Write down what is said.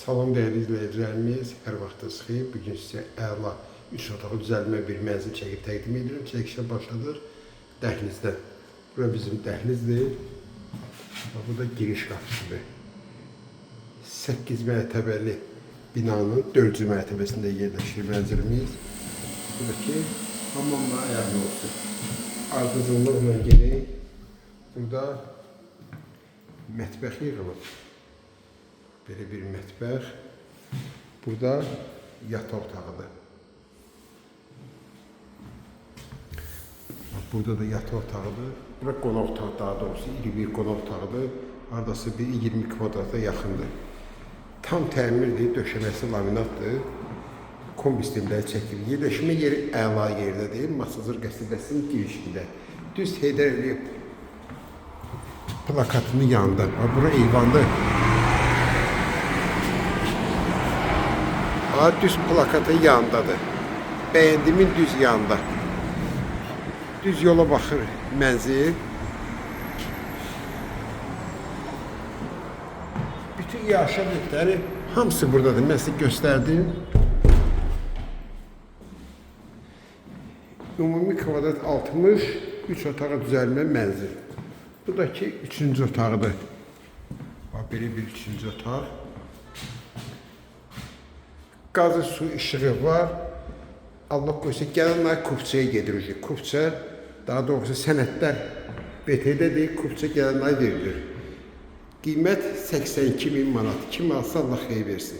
Salam değerli izleyicilerimiz, her vaxtınız xeyir. Bugün sizə əla 3 otaqlı düzəlmə bir mənzil çəkib təqdim edirəm. Çəkişə başladır dəhlizdən. Bura bizim dəhlizdir. Bu da giriş qapısıdır. 8 mərtəbəli binanın 4-cü mərtəbəsində yerləşir mənzilimiz. Buradakı hamamla ayarlı olsun. Ardıcıllıqla gedək. Burada mətbəx yığılıb. Böyle bir mətbəx. Burada yataq otağıdır. Burada da yataq otağıdır. Burada qonaq otağı, daha doğrusu iri bir qonaq otağıdır. Hardası bir 20 kvadrata yaxındır. Tam təmirdir, döşəməsi laminatdır. Kombi sistemləri çəkilir. Yerləşmə yeri əla yerdədir. Masazır qəsədəsinin girişində. Düz Heydər Əliyev plakatının yanında. Bura eyvandır. Düz plakatın yanındadır. Bəyəndimin düz yanında. Düz yola baxır mənzil. Bütün yaşam mülkləri hamısı buradadır. Mən sizə göstərdim. Ümumi kvadrat 60, 3 otağa düzəlmə mənzil. Bu da ki 3-cü otağıdır. Belə bir 3-cü otaq. Qazı, su, işığı var. Allah qoysa, gələn ay Kupçaya gedir. Kupça, daha doğrusu sənədlər BT-dədir, Kupça gələn ay verilir. Qiymət 82.000 manat. Kim alsa Allah xeyir versin.